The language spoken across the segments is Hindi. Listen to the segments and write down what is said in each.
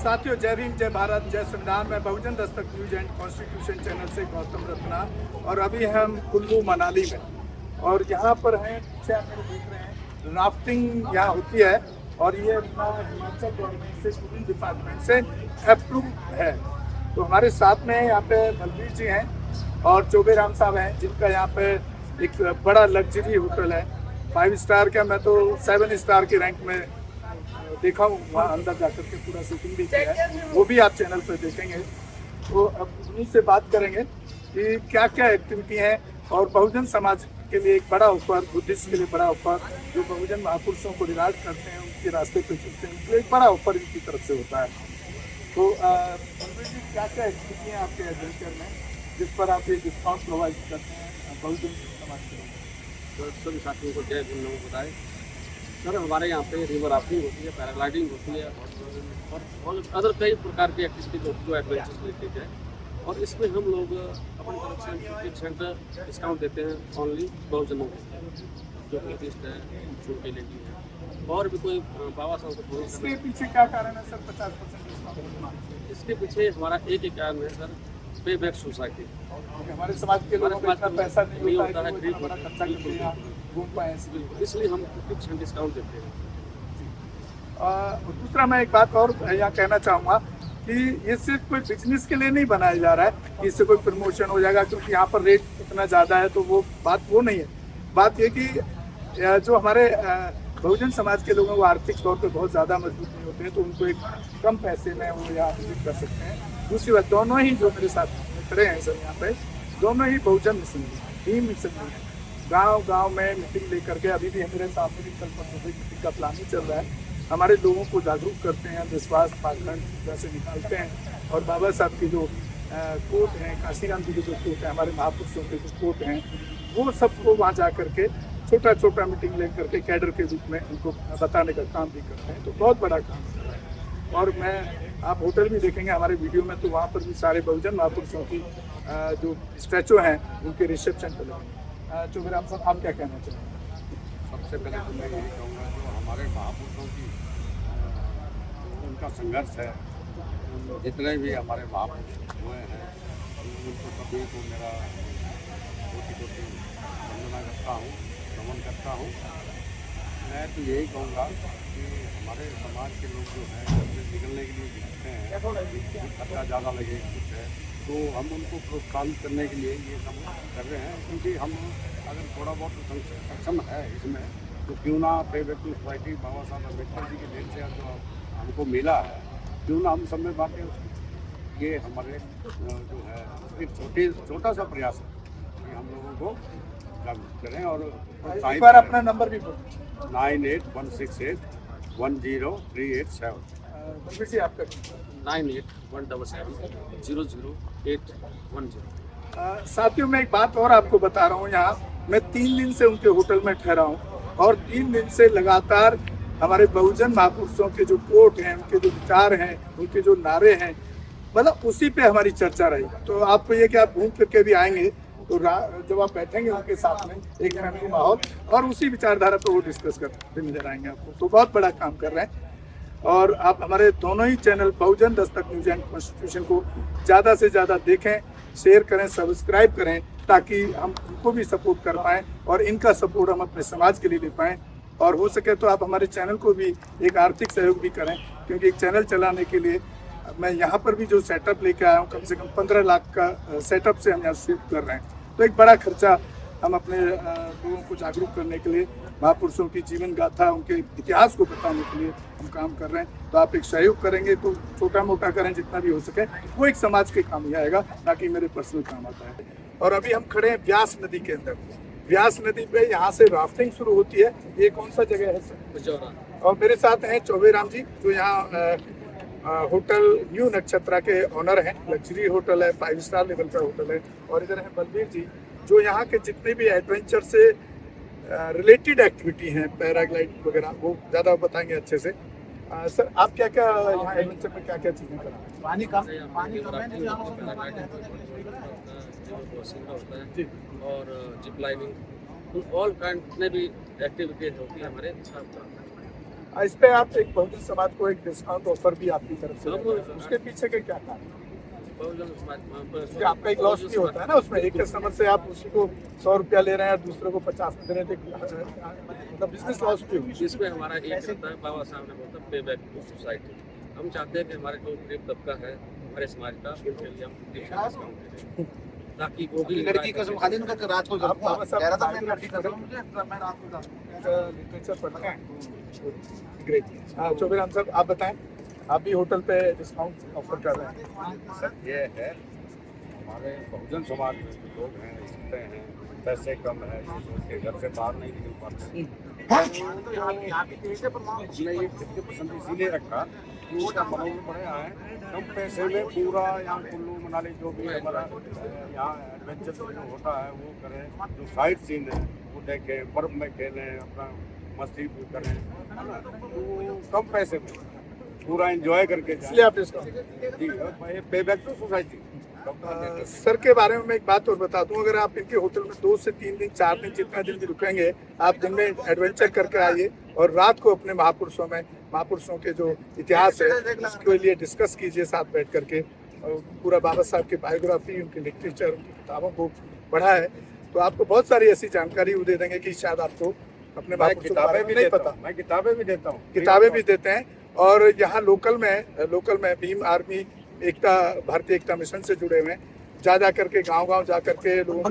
साथियों, जय भीम, जय भारत, जय संविधान। मैं बहुजन Dastak news and constitution channel से गौतम रत्ना, और अभी हम कुल्लू मनाली में, और यहाँ पर हैं पीछे आप मेरे देख रहे हैं राफ्टिंग यहाँ होती है, और ये अपना हिमाचल गवर्नमेंट से टूरिज्म डिपार्टमेंट से अप्रूव है। तो हमारे साथ में यहाँ पे बलबीर जी हैं और चौबे राम साहब हैं, जिनका यहाँ पे एक बड़ा लग्जरी होटल है, 5 स्टार का, मैं तो 7 स्टार के रैंक में देखा हूँ। वहाँ अंदर जाकर के पूरा शूटिंग भी किया है, वो भी आप चैनल पर देखेंगे। तो अब उन्हीं से बात करेंगे कि क्या क्या एक्टिविटी है, और बहुजन समाज के लिए एक बड़ा ऑफर, बुद्धिस्ट के लिए बड़ा ऑफर, जो बहुजन महापुरुषों को रिगार्ड करते हैं, उनके रास्ते पर चलते हैं, उनको एक बड़ा ऑफर इनकी तरफ से होता है। तो बलबीर जी, क्या क्या एक्टिविटी है आपके एडवेंचर में जिस पर आप ये डिस्काउंट प्रोवाइड करते हैं बहुजन समाज के लोग? तो सभी साथियों को जय भीम लोगों को बताएं। सर, हमारे यहाँ पे रिवर राफ्टिंग होती है, पैराग्लाइडिंग होती है, और अदर कई प्रकार की एक्टिविटीज होती है जो एडवेंचर रिलेटेड है। और इसमें हम लोग अपनी तरफ से 50% डिस्काउंट देते हैं ओनली बहुजनों को, जो बुद्धिस्ट है, जो के लिए है, और भी कोई बाबा साहब को। इसके पीछे क्या कारण है सर 50% डिस्काउंट? इसके पीछे हमारा एक ही कारण है सर, पे बैक सोसाइटी। हमारे समाज के लोगों को इतना पैसा नहीं होता है गरीब बड़ा खर्चा करके यहाँ घूम पाए, इसलिए हम 50% डिस्काउंट देते हैं। दूसरा मैं एक बात और यहाँ कहना चाहूँगा कि ये सिर्फ कोई बिजनेस के लिए नहीं बनाया जा रहा है कि इससे कोई प्रमोशन हो जाएगा क्योंकि यहाँ पर रेट इतना ज़्यादा है, तो वो बात वो नहीं है। बात ये कि जो हमारे बहुजन समाज के लोग हैं वो आर्थिक तौर पे बहुत ज़्यादा मजबूत नहीं होते हैं, तो उनको एक कम पैसे में वो यहाँ विजिट कर सकते हैं। दूसरी बात, दोनों ही जो मेरे साथ खड़े हैं सर यहाँ पे, दोनों ही बहुजन मिशन टीम मिशन में है। गांव में मीटिंग लेकर के, अभी भी मेरे सामने भी कल परसों से मीटिंग का प्लानिंग चल रहा है, हमारे लोगों को जागरूक करते हैं, विश्वास पाखंड जैसे निकालते हैं, और बाबा साहब की जो कोट हैं, काशीराम जी के जो कोट हैं, हमारे महापुरुषों के जो कोट हैं, वो सबको वहाँ जा करके छोटा छोटा मीटिंग ले करके कैडर के रूप में उनको बताने का काम भी करते हैं। तो बहुत बड़ा काम कर रहा है। और मैं, आप होटल भी देखेंगे हमारे वीडियो में, तो वहाँ पर भी सारे बहुजन महापुरुषों की जो स्टैचू हैं उनके रिसेप्शन पर लगे। चौबे राम साहब, आप क्या कहना चाहेंगे? सबसे पहले तो मैं यही कहूँगा, जो हमारे महापुरुषों की उनका संघर्ष है, जितने भी हमारे महापुरुष हुए हैं, उनको सभी को मेरा कोटि कोटि वंदना करता हूँ, नमन करता हूँ। मैं तो यही कहूँगा कि हमारे समाज के लोग जो हैं घर से निकलने के लिए दिखते हैं, खर्चा ज़्यादा लगे कुछ है, तो हम उनको प्रोत्साहित करने के लिए ये सब कर रहे हैं। क्योंकि हम अगर थोड़ा बहुत सक्षम है इसमें, तो क्यों ना पे बैक टू सोसाइटी बाबा साहब अम्बेडकर जी के देन से जो हमको मिला है, क्यों ना हम सब में बांटें उसको। ये हमारे जो है एक छोटा सा प्रयास है कि हम लोगों को जागरूक करें। और एक बार अपना नंबर भी बोलो। 9816810387। बलबीर जी, आपका 9817000810। साथियों, मैं एक बात और आपको बता रहा हूँ, यहाँ मैं 3 दिन से उनके होटल में ठहरा हूँ, और 3 दिन से लगातार हमारे बहुजन महापुरुषों के जो कोट हैं, उनके जो विचार हैं, उनके जो नारे हैं, मतलब उसी पे हमारी चर्चा रही। तो आपको ये कि आप घूम फिर के भी आएंगे तो जब आप बैठेंगे उनके साथ में एक फैमिली माहौल, और उसी विचारधारा पर वो डिस्कस करते नजर आएंगे आपको। तो बहुत बड़ा काम कर रहे हैं। और आप हमारे दोनों ही channel Bahujan Dastak news and constitution को ज़्यादा से ज़्यादा देखें, शेयर करें, सब्सक्राइब करें, ताकि हम उनको भी सपोर्ट कर पाएँ और इनका सपोर्ट हम अपने समाज के लिए दे पाएँ। और हो सके तो आप हमारे चैनल को भी एक आर्थिक सहयोग भी करें, क्योंकि एक चैनल चलाने के लिए मैं यहाँ पर भी जो सेटअप लेके आया हूँ, कम से कम 15 लाख का सेटअप से हम यहाँ शूट कर रहे हैं। तो एक बड़ा खर्चा हम अपने लोगों को जागरूक करने के लिए, महापुरुषों की जीवन गाथा, उनके इतिहास को बताने के लिए हम काम कर रहे हैं। तो आप एक सहयोग करेंगे तो छोटा मोटा करें, जितना भी हो सके, वो एक समाज के काम ही आएगा, ना कि मेरे पर्सनल काम आता है। और अभी हम खड़े हैं ब्यास नदी के अंदर। ब्यास नदी पे यहाँ से राफ्टिंग शुरू होती है। ये कौन सा जगह है सर? और मेरे साथ हैं चौबे राम जी, जो यहाँ होटल न्यू नक्षत्रा के ऑनर हैं। लग्जरी होटल है, 5 स्टार लेवल का होटल है। और इधर है बलबीर जी, जो यहाँ के जितने भी एडवेंचर से रिलेटेड एक्टिविटी हैं, पैराग्लाइड वगैरह, वो ज़्यादा बताएंगे अच्छे से। सर, आप क्या क्या यहाँ एडवेंचर में क्या क्या चीज़ें करें? पानी कम होता है जी, और जिप लाइनिंग, ऑल काइंड जितने भी एक्टिविटीज होती है हमारे साथ। इस पे आप एक बहुजन समाज को एक डिस्काउंट ऑफर भी आपकी तरफ से देते हैं। उसके पीछे के क्या कारण है? क्योंकि आपका एक लॉस भी होता है ना उसमें, एक कस्टमर से आप उसी को 100 रुपया ले रहे हैं और दूसरे को 50 में दे रहे हैं, मतलब बिजनेस लॉस भी होगी। इसमें हमारा एक रहता है, बाबा साहब ने बोला पे बैक टू सोसाइटी। हम चाहते हैं कि हमारे जो गरीब तबका है हमारे समाज का, उनके लिए हम डिस्काउंट दें ताकि वो भी लड़की कसम खा ली उनका रात को आप बाबा साहब कह रहा था मैं लड़की कसम मुझे मैं रात को लिटरेचर पढ़ते हैं। ग्रेट। हाँ चौबेराम साहब आप बताएं, आप भी होटल पे डिस्काउंट ऑफर कर रहे हैं? सर ये है हमारे बहुजन समाज में जो लोग हैं, सीखते हैं, पैसे कम है, ये सोच के घर से बाहर नहीं निकल पाते। हमने ये खुद की पसंद इसीलिए रखा कि वो जब मनोज में पड़े आए कम पैसे में पूरा यहाँ कुल्लू मनाली जो भी हमारा यहाँ एडवेंचर जो होता है वो करें, जो साइड सीन है वो देखें, बर्फ में खेलें, अपना मस्ती करें, है ना, तो कम पैसे में पूरा एंजॉय करके जाएं। इसलिए आप डिस्काउंट पे बैक टू सोसाइटी। सर के बारे में मैं एक बात और बता दूं, अगर आप इनके होटल में 2 से 3 दिन 4 दिन जितना दिन भी रुकेंगे, आप दिन में एडवेंचर करके आइए और रात को अपने महापुरुषों के जो इतिहास है उसके लिए डिस्कस कीजिए साथ बैठ करके। और पूरा बाबा साहब की बायोग्राफी, उनकी लिटरेचर, उनकी किताबों को पढ़ा है तो आपको बहुत सारी ऐसी जानकारी वो दे देंगे कि शायद आपको अपने महापुरुषों के बारे में नहीं पता। मैं किताबें भी देता हूँ, किताबें भी देते हैं। और यहाँ लोकल में भीम आर्मी एकता, भारतीय एकता मिशन से जुड़े हुए हैं, जा करके गांव जा करके लोगों को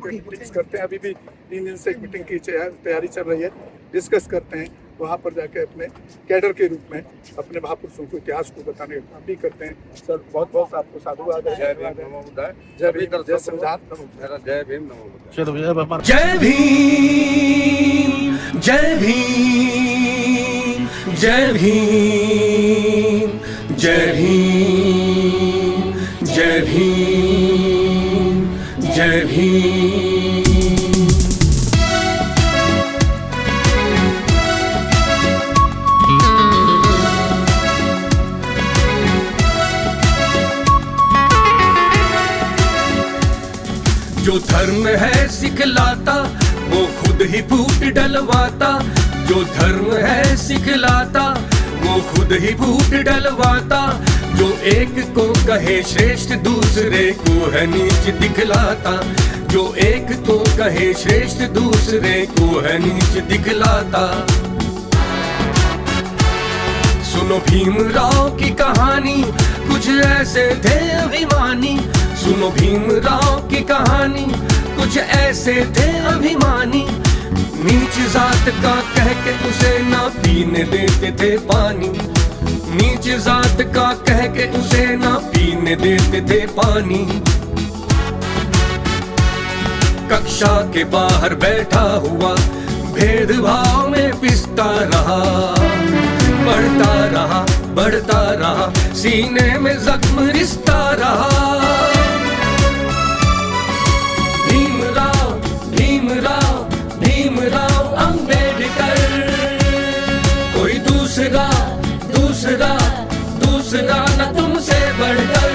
मीटिंग्स करते हैं। अभी भी 3 दिन से एक मीटिंग की तैयारी चल रही है, डिस्कस करते हैं वहाँ पर जाके अपने कैडर के रूप में अपने महापुरुषों को इतिहास को बताने का काम भी करते हैं। सर बहुत बहुत आपको साधुवाद है। जय भीम नमो बुद्धाय। जय भीम, जय संविधान, नमो मेरा जय भीम नमो बुद्धाय। चलो भैया बाबा जय भीम जय भीम जय भीम जय भीम जय भीम जय भीम। जो धर्म है सिखलाता वो खुद ही फूट डलवाता, जो धर्म है सिखलाता वो खुद ही फूट डलवाता, जो एक को कहे श्रेष्ठ दूसरे को है नीच दिखलाता, जो एक को कहे श्रेष्ठ दूसरे को है नीच दिखलाता। सुनो भीमराव की कहानी, कुछ ऐसे थे अभिमानी, सुनो भीमराव की कहानी, कुछ ऐसे थे अभिमानी, नीच जात का कह के उसे ना पीने देते थे पानी, नीच जात का कह के उसे ना पीने देते थे पानी। कक्षा के बाहर बैठा हुआ भेदभाव में पिसता रहा, बढ़ता रहा, सीने में जख्म रिश्ता रहा। भीमराव अंबेडकर, कोई दूसरा न तुमसे बढ़कर।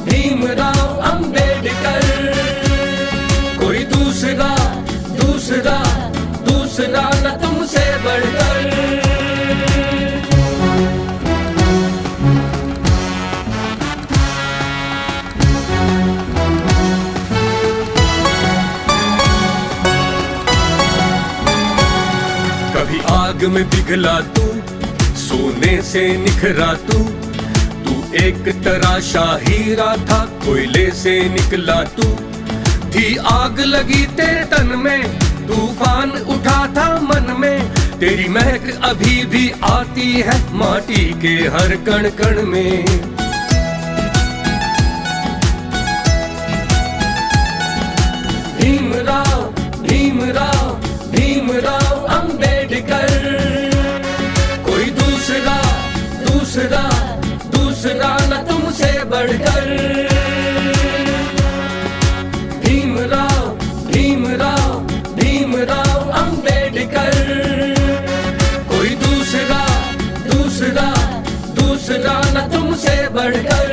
भीमराव अंबेडकर, कोई दूसरा न तुमसे बढ़कर। कभी आग में पिघला तू, सोने से निखरा तू एक तराशा हीरा था, कोयले से निकला तू, थी आग लगी तेरे तन में, तूफान उठा था मन में, तेरी महक अभी भी आती है माटी के हर कण कण में। भीमराव अंबेडकर, कोई दूसरा न तुमसे बढ़कर। भीमराव अंबेडकर, कोई दूसरा न तुमसे बढ़कर।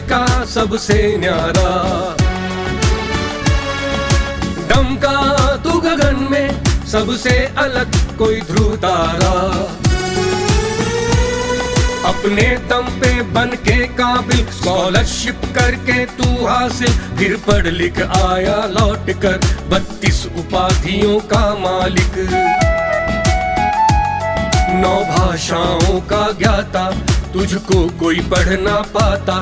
का सबसे न्यारा। दमका तू गगन में सबसे अलग कोई ध्रुव तारा। अपने दम पे बन के काबिल स्कॉलरशिप करके तू हासिल, फिर पढ़ लिख आया लौट कर 32 उपाधियों का मालिक। 9 भाषाओं का ज्ञाता, तुझको कोई पढ़ ना पाता।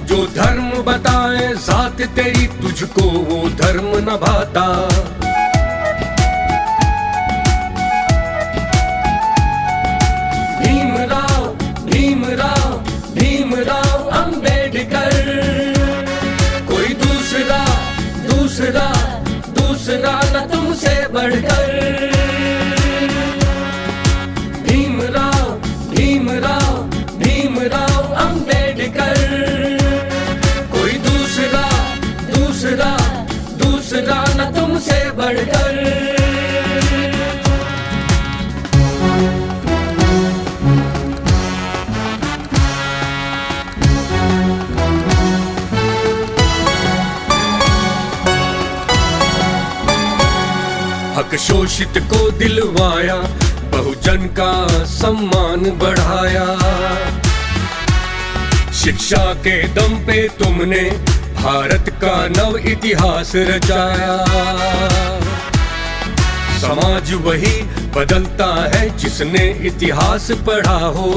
जो धर्म बताए जात तेरी, तुझको वो धर्म न भाता। भीमराव अंबेडकर, कोई दूसरा न तुमसे बढ़कर। भीमराव अंबेडकर, कोई दूसरा न तुमसे बढ़कर। हक शोषित को दिलवाया, बहुजन का सम्मान बढ़ाया। शिक्षा के दम पे तुमने भारत का नव इतिहास रचाया। समाज वही बदलता है जिसने इतिहास पढ़ा हो।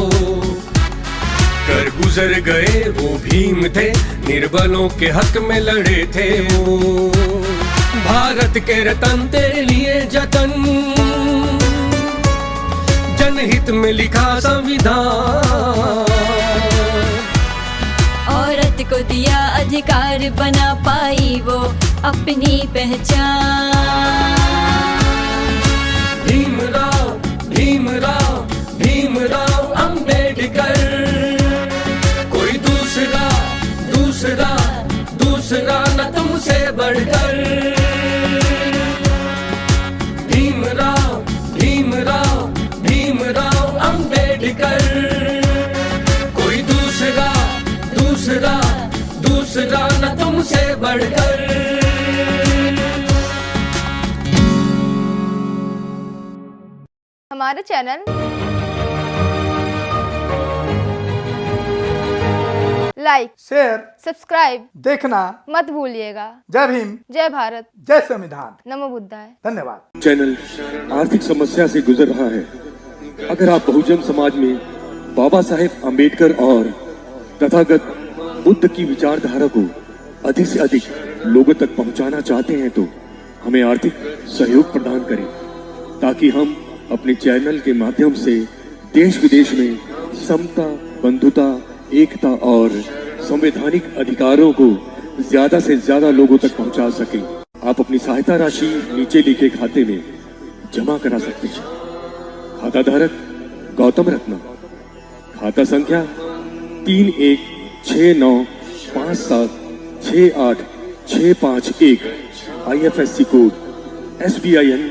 कर गुजर गए वो भीम थे, निर्बलों के हक में लड़े थे वो। भारत के रतन तेरे लिए जतन, जनहित में लिखा संविधान। औरत को दिया अधिकार, बना पाई वो अपनी पहचान। भीमराव अंबेडकर, कोई दूसरा न तुमसे बढ़कर। भीमराव अंबेडकर, कोई दूसरा न तुमसे बढ़कर। हमारे चैनल लाइक, शेयर, सब्सक्राइब देखना मत भूलिएगा। जय भीम, जय भारत, जय संविधान, नमो बुद्धाय। धन्यवाद। चैनल आर्थिक समस्या से गुजर रहा है। अगर आप बहुजन समाज में बाबा साहेब अम्बेडकर और तथागत बुद्ध की विचारधारा को अधिक से अधिक लोगों तक पहुंचाना चाहते हैं तो हमें आर्थिक सहयोग प्रदान करें, ताकि हम अपने चैनल के माध्यम से देश विदेश में समता, बंधुता, एकता और संवैधानिक अधिकारों को ज्यादा से ज्यादा लोगों तक पहुंचा सकें। आप अपनी सहायता राशि नीचे लिखे खाते में जमा करा सकते हैं। खाता धारक गौतम रत्ना, खाता संख्या 3169576865 IFSC कोड SBIN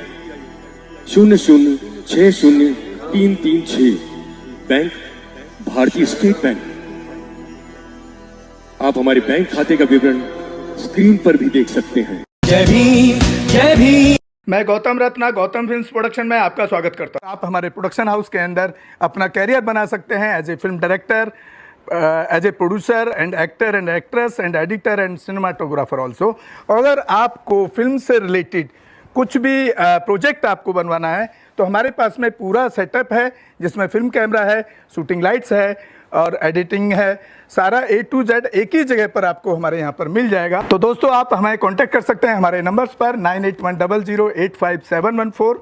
0060336, बैंक भारतीय स्टेट बैंक। आप हमारे बैंक खाते का विवरण स्क्रीन पर भी देख सकते हैं। जय भीम, जय भीम। मैं गौतम रत्ना, गौतम फिल्म्स प्रोडक्शन में आपका स्वागत करता हूं। आप हमारे प्रोडक्शन हाउस के अंदर अपना कैरियर बना सकते हैं as a film director, as a producer and actor and actress and editor and cinematographer also. अगर आपको फिल्म से रिलेटेड कुछ भी प्रोजेक्ट आपको बनवाना है तो हमारे पास में पूरा सेटअप है, जिसमें फिल्म कैमरा है, शूटिंग लाइट्स है और एडिटिंग है। सारा A to Z एक ही जगह पर आपको हमारे यहाँ पर मिल जाएगा। तो दोस्तों, आप हमें कांटेक्ट कर सकते हैं हमारे नंबर्स पर 9810085714।